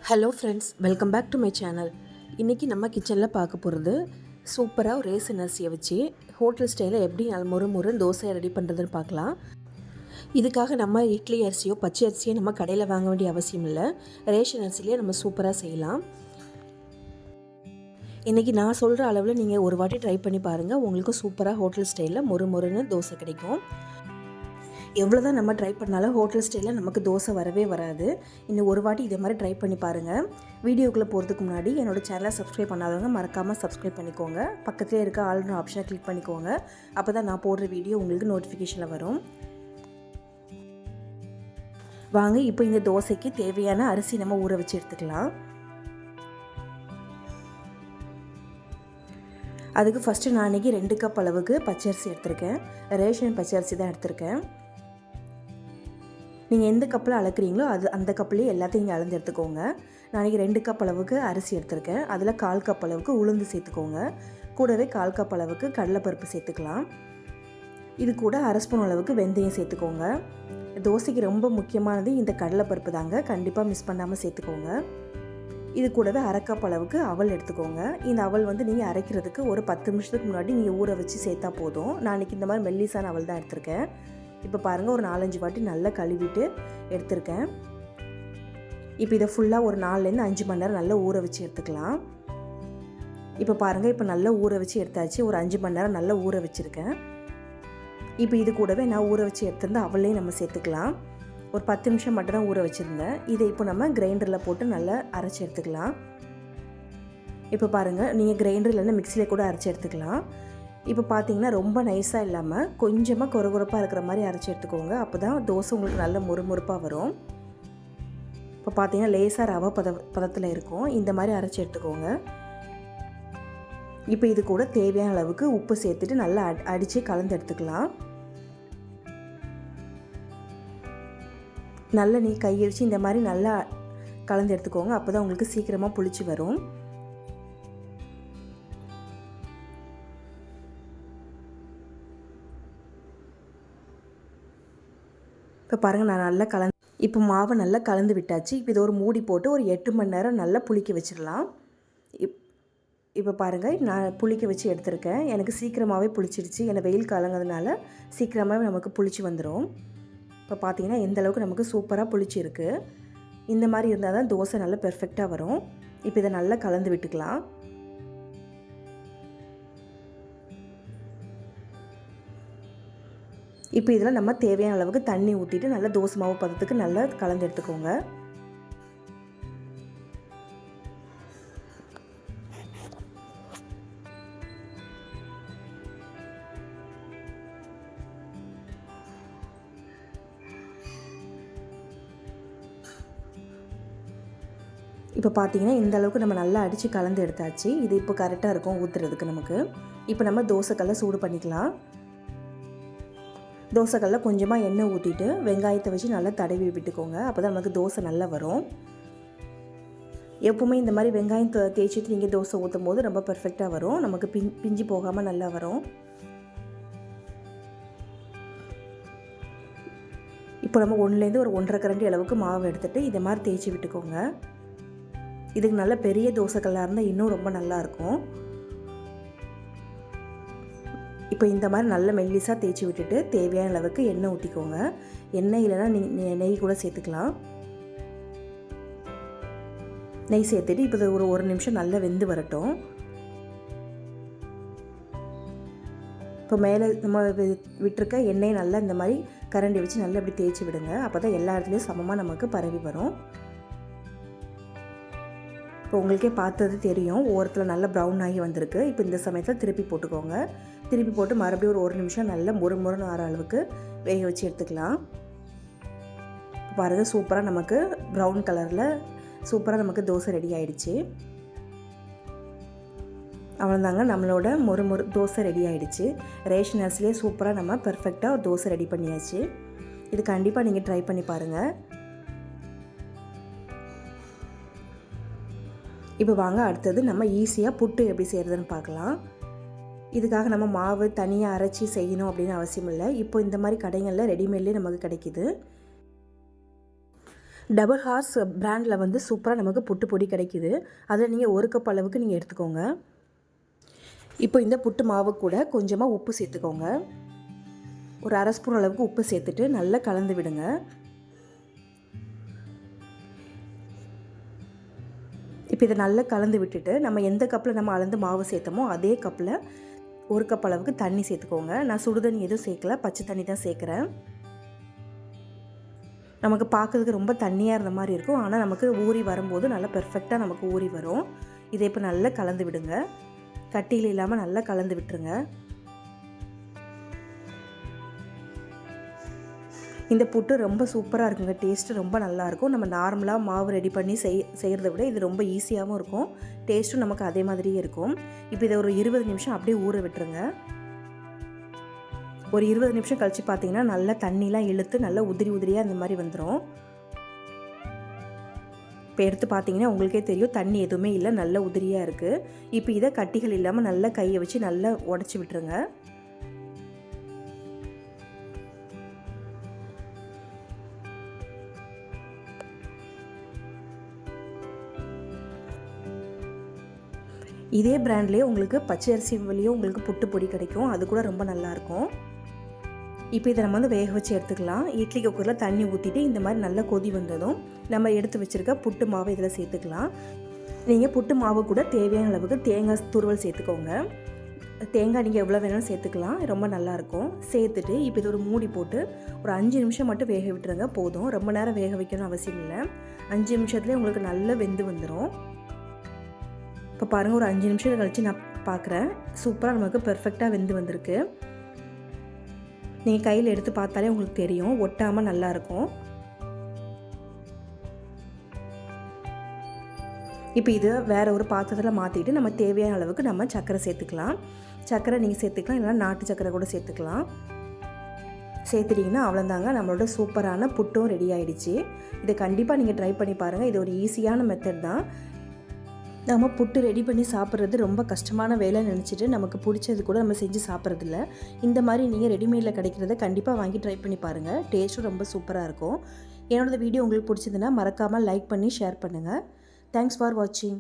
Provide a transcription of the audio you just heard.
Hello friends, welcome back to my channel. இன்றைக்கி நம்ம கிச்சனில் பார்க்க போகிறது சூப்பராக ரேசன் அரிசியை வச்சு ஹோட்டல் ஸ்டைலில் எப்படி முறு தோசையை ரெடி பண்ணுறதுன்னு பார்க்கலாம். இதுக்காக நம்ம இட்லி அரிசியோ பச்சை அரிசியோ நம்ம கடையில் வாங்க வேண்டிய அவசியம் இல்லை. ரேஷன் அரிசிலேயே நம்ம சூப்பராக செய்யலாம். இன்றைக்கி நான் சொல்கிற அளவில் நீங்கள் ஒரு வாட்டி ட்ரை பண்ணி பாருங்கள். உங்களுக்கு சூப்பராக ஹோட்டல் ஸ்டைலில் முறுன்னு தோசை கிடைக்கும். எவ்வளோ தான் நம்ம ட்ரை பண்ணாலும் ஹோட்டல் ஸ்டைலில் நமக்கு தோசை வரவே வராது. இன்னும் ஒரு வாட்டி இதே மாதிரி ட்ரை பண்ணி பாருங்கள். வீடியோக்குள்ளே போகிறதுக்கு முன்னாடி என்னோடய சேனலை சப்ஸ்கிரைப் பண்ணாதவங்க மறக்காமல் சப்ஸ்கிரைப் பண்ணிக்கோங்க. பக்கத்துலேயே இருக்க ஆல்னு ஆப்ஷனை கிளிக் பண்ணிக்கோங்க. அப்போ தான் நான் போடுற வீடியோ உங்களுக்கு நோட்டிஃபிகேஷனில் வரும். வாங்க இப்போ இந்த தோசைக்கு தேவையான அரிசி நம்ம ஊற வச்சு எடுத்துக்கலாம். அதுக்கு ஃபஸ்ட்டு நான் இன்றைக்கி 2 கப் அளவுக்கு பச்சரிசி எடுத்திருக்கேன். ரேஷன் பச்சரிசி தான் எடுத்திருக்கேன். நீங்கள் எந்த கப்பில் அளக்குறீங்களோ அந்த கப்லேயே எல்லாத்தையும் நீங்கள் அளந்து எடுத்துக்கோங்க. நான் இன்றைக்கி 2 கப் அளவுக்கு அரிசி எடுத்திருக்கேன். அதில் 1/4 கப் அளவுக்கு உளுந்து சேர்த்துக்கோங்க. கூடவே 1/4 கப் அளவுக்கு கடலைப்பருப்பு சேர்த்துக்கலாம். இது கூட 1/2 ஸ்பூன் அளவுக்கு வெந்தயம் சேர்த்துக்கோங்க. தோசைக்கு ரொம்ப முக்கியமானது இந்த கடலைப்பருப்பு தாங்க. கண்டிப்பாக மிஸ் பண்ணாமல் சேர்த்துக்கோங்க. இது கூடவே 1/2 கப் அளவுக்கு அவல் எடுத்துக்கோங்க. இந்த அவல் நீங்கள் அரைக்கிறதுக்கு ஒரு 10 நிமிஷத்துக்கு முன்னாடி நீங்கள் ஊற வச்சு சேர்த்தா போதும். நான் இன்றைக்கி இந்த மாதிரி மெல்லிசான அவல் தான் எடுத்திருக்கேன். இப்போ பாருங்கள், ஒரு 4-5 வாட்டி நல்லா கழுவிட்டு எடுத்திருக்கேன். இப்போ இதை ஃபுல்லாக ஒரு 4லேருந்து 5 மணி நேரம் நல்லா ஊற வச்சு எடுத்துக்கலாம். இப்போ பாருங்கள், இப்போ நல்லா ஊற வச்சு எடுத்தாச்சு. ஒரு 5 மணி நேரம் நல்லா ஊற வச்சுருக்கேன். இப்போ இது கூடவே நான் ஊற வச்சு எடுத்திருந்தேன் அவளையும் நம்ம சேர்த்துக்கலாம். ஒரு 10 நிமிஷம் மட்டும் தான் ஊற வச்சுருந்தேன். இதை இப்போ நம்ம கிரைண்டரில் போட்டு நல்லா அரைச்சி எடுத்துக்கலாம். இப்போ பாருங்கள், நீங்கள் கிரைண்டர் இல்லைன்னா மிக்சியிலே கூட அரைச்சி எடுத்துக்கலாம். இப்போ பார்த்தீங்கன்னா ரொம்ப நைஸாக இல்லாமல் கொஞ்சமாக கொரகொரப்பாக இருக்கிற மாதிரி அரைச்சி எடுத்துக்கோங்க. அப்போ தான் தோசை உங்களுக்கு நல்ல முறுமுறுப்பாக வரும். இப்போ பார்த்தீங்கன்னா லேசாக ரவை பதத்தில் இருக்கும். இந்த மாதிரி அரைச்சி எடுத்துக்கோங்க. இப்போ இது கூட தேவையான அளவுக்கு உப்பு சேர்த்துட்டு நல்லா அடித்து கலந்து எடுத்துக்கலாம். நல்லா கையடிச்சு இந்த மாதிரி நல்லா கலந்து எடுத்துக்கோங்க. அப்போ தான் உங்களுக்கு சீக்கிரமாக புளிச்சு வரும். இப்போ பாருங்கள், நான் நல்லா இப்போ மாவை நல்லா கலந்து விட்டாச்சு. இப்போ இது ஒரு மூடி போட்டு ஒரு 8 மணி நேரம் நல்லா புளிக்க வச்சிடலாம். இப்போ பாருங்கள், நான் புளிக்க வச்சு எடுத்திருக்கேன். எனக்கு சீக்கிரமாகவே புளிச்சிடுச்சு. ஏன்னா வெயில் காலங்கிறதுனால சீக்கிரமாகவே நமக்கு புளிச்சு வந்துடும். இப்போ பார்த்தீங்கன்னா எந்த அளவுக்கு நமக்கு சூப்பராக புளிச்சிருக்கு. இந்த மாதிரி இருந்தால் தான் தோசை நல்லா பெர்ஃபெக்டாக வரும். இப்போ இதை நல்லா கலந்து விட்டுக்கலாம். இப்போ இதில் நம்ம தேவையான அளவுக்கு தண்ணி ஊற்றிட்டு நல்லா தோசை மாவு பதத்துக்கு நல்லா கலந்து எடுத்துக்கோங்க. இப்போ பார்த்தீங்கன்னா இந்த அளவுக்கு நம்ம நல்லா அடித்து கலந்து எடுத்தாச்சு. இது இப்போ கரெக்டாக இருக்கும் ஊற்றுறதுக்கு நமக்கு. இப்போ நம்ம தோசைக்கல்லை சூடு பண்ணிக்கலாம். தோசைக்கல்லில் கொஞ்சமாக எண்ணெய் ஊற்றிட்டு வெங்காயத்தை வச்சு நல்லா தடவி விட்டுக்கோங்க. அப்போ தான் நமக்கு தோசை நல்லா வரும். எப்போவுமே இந்த மாதிரி வெங்காயம் தேய்ச்சிட்டு நீங்கள் தோசை ஊற்றும் போது ரொம்ப பர்ஃபெக்டாக வரும். நமக்கு பிஞ்சு போகாமல் நல்லா வரும். இப்போ நம்ம 1லேருந்து ஒரு 1.5 கரண்டி அளவுக்கு மாவு எடுத்துகிட்டு இதை மாதிரி தேய்ச்சி விட்டுக்கோங்க. இதுக்கு நல்ல பெரிய தோசைக்கல்லாக இருந்தால் இன்னும் ரொம்ப நல்லாயிருக்கும். இப்போ இந்த மாதிரி நல்ல மெல்லிசாக தேய்ச்சி விட்டுட்டு தேவையான அளவுக்கு எண்ணெய் ஊற்றிக்கோங்க. எண்ணெய் இல்லைன்னா நெய் கூட சேர்த்துக்கலாம். நெய் சேர்த்துட்டு இப்போ ஒரு நிமிஷம் நல்லா வெந்து வரட்டும். இப்போ மேலே நம்ம விட்டுருக்க எண்ணெய் நல்லா இந்த மாதிரி கரண்டி வச்சு நல்லா இப்படி தேய்ச்சி விடுங்க. அப்போ தான் எல்லா இடத்துலையும் சமமாக நமக்கு பரவி வரும். இப்போ உங்களுக்கே பார்த்தது தெரியும், ஓரத்தில் நல்லா ப்ரௌன் ஆகி வந்திருக்கு. இப்போ இந்த சமயத்தில் திருப்பி போட்டுக்கோங்க. திருப்பி போட்டு மறுபடியும் ஒரு நிமிஷம் நல்லா முறுமுறுன்னு ஆற அளவுக்கு வேக வச்சு எடுத்துக்கலாம். பாருங்கள், சூப்பராக நமக்கு ப்ரௌன் கலரில் சூப்பராக நமக்கு தோசை ரெடி ஆகிடுச்சு. அவ்வளோதாங்க, நம்மளோட முறு தோசை ரெடி ஆகிடுச்சு. ரேஷன் அரிசிலே சூப்பராக நம்ம பர்ஃபெக்டாக ஒரு தோசை ரெடி பண்ணியாச்சு. இது கண்டிப்பாக நீங்கள் ட்ரை பண்ணி பாருங்கள். இப்போ வாங்க அடுத்தது நம்ம ஈஸியாக புட்டு எப்படி செய்கிறதுன்னு பார்க்கலாம். இதுக்காக நம்ம மாவு தனியாக அரைச்சி செய்யணும் அப்படின்னு அவசியம் இல்லை. இப்போ இந்த மாதிரி கடைகளில் ரெடிமேட்லேயே நமக்கு கிடைக்கிது. டபுள் ஹார்ஸ் பிராண்டில் வந்து சூப்பராக நமக்கு புட்டு பொடி கிடைக்கிது. அதில் நீங்கள் 1 கப் அளவுக்கு நீங்கள் எடுத்துக்கோங்க. இப்போ இந்த புட்டு மாவு கூட கொஞ்சமாக உப்பு சேர்த்துக்கோங்க. ஒரு 1/2 ஸ்பூன் அளவுக்கு உப்பு சேர்த்துட்டு நல்லா கலந்து விடுங்க. இப்போ இதை நல்லா கலந்து விட்டுட்டு நம்ம எந்த கப்பில் நம்ம அளந்து மாவு சேர்த்தோமோ அதே கப்பில் 1 கப் அளவுக்கு தண்ணி சேர்த்துக்கோங்க. நான் சுடு தண்ணி எதுவும் சேர்க்கல, பச்சை தண்ணி தான் சேர்க்குறேன். நமக்கு பார்க்குறதுக்கு ரொம்ப தண்ணியாக இருந்த மாதிரி இருக்கும், ஆனால் நமக்கு ஊறி வரும்போது நல்லா பெர்ஃபெக்டாக நமக்கு ஊறி வரும். இதை இப்போ நல்லா கலந்து விடுங்க. கட்டியில் இல்லாமல் நல்லா கலந்து விட்டுருங்க. இந்த புட்டு ரொம்ப சூப்பராக இருக்குங்க. டேஸ்ட்டு ரொம்ப நல்லாயிருக்கும். நம்ம நார்மலாக மாவு ரெடி பண்ணி செய்கிறத விட இது ரொம்ப ஈஸியாகவும் இருக்கும். டேஸ்ட்டும் நமக்கு அதே மாதிரியே இருக்கும். இப்போ இதை ஒரு 20 நிமிஷம் அப்படியே ஊற விட்டுருங்க. ஒரு 20 நிமிஷம் கழித்து பார்த்தீங்கன்னா நல்லா தண்ணிலாம் இழுத்து நல்லா உதிரி உதிரியாக இந்த மாதிரி வந்துடும். இப்போ எடுத்து பார்த்தீங்கன்னா உங்களுக்கே தெரியும், தண்ணி எதுவுமே இல்லை, நல்ல உதிரியாக இருக்குது. இப்போ இதை கட்டிகள் இல்லாமல் நல்லா கையை வச்சு நல்லா உடச்சி விட்டுருங்க. இதே பிராண்ட்லேயே உங்களுக்கு பச்சை அரிசி வழியும் உங்களுக்கு புட்டு பொடி கிடைக்கும். அது கூட ரொம்ப நல்லாயிருக்கும். இப்போ இதை நம்ம வந்து வேக வச்சு எடுத்துக்கலாம். இட்லி குக்கரில் தண்ணி ஊற்றிட்டு இந்த மாதிரி நல்லா கொதி வந்ததும் நம்ம எடுத்து வச்சுருக்க புட்டு மாவை இதில் சேர்த்துக்கலாம். நீங்கள் புட்டு மாவு கூட தேவையான அளவுக்கு தேங்காய் துருவல் சேர்த்துக்கோங்க. தேங்காய் நீங்கள் எவ்வளோ வேணாலும் சேர்த்துக்கலாம், ரொம்ப நல்லாயிருக்கும். சேர்த்துட்டு இப்போ இது ஒரு மூடி போட்டு ஒரு 5 நிமிஷம் மட்டும் வேக விட்டுருங்க போதும். ரொம்ப நேரம் வேக வைக்கணும் அவசியம் இல்லை. 5 நிமிஷத்துலேயே உங்களுக்கு நல்லா வெந்து வந்துடும். இப்போ பாருங்கள், ஒரு 5 நிமிஷம் கழித்து நான் பார்க்குறேன். சூப்பராக நமக்கு பெர்ஃபெக்டாக வெந்து வந்திருக்கு. நீங்கள் கையில் எடுத்து பார்த்தாலே உங்களுக்கு தெரியும், ஒட்டாமல் நல்லாயிருக்கும். இப்போ இது வேறு ஒரு பாத்திரத்தில் மாற்றிட்டு நம்ம தேவையான அளவுக்கு நம்ம சர்க்கரை சேர்த்துக்கலாம். சர்க்கரை நீங்கள் சேர்த்துக்கலாம், இல்லைனா நாட்டு சர்க்கரை கூட சேர்த்துக்கலாம். சேர்த்துட்டிங்கன்னா அவ்வளோதாங்க, நம்மளோட சூப்பரான புட்டும் ரெடி ஆகிடுச்சு. இதை கண்டிப்பாக நீங்கள் ட்ரை பண்ணி பாருங்கள். இது ஒரு ஈஸியான மெத்தட் தான். நம்ம புட்டு ரெடி பண்ணி சாப்பிட்றது ரொம்ப கஷ்டமான வேலைன்னு நினச்சிட்டு நமக்கு பிடிச்சது கூட நம்ம செஞ்சு சாப்பிட்றதில்ல. இந்த மாதிரி நீங்கள் ரெடிமேடில் கிடைக்கிறத கண்டிப்பாக வாங்கி ட்ரை பண்ணி பாருங்கள். டேஸ்ட்டும் ரொம்ப சூப்பராக இருக்கும். என்னோடய வீடியோ உங்களுக்கு பிடிச்சதுன்னா மறக்காமல் லைக் பண்ணி ஷேர் பண்ணுங்கள். தேங்க்ஸ் ஃபார் வாட்சிங்.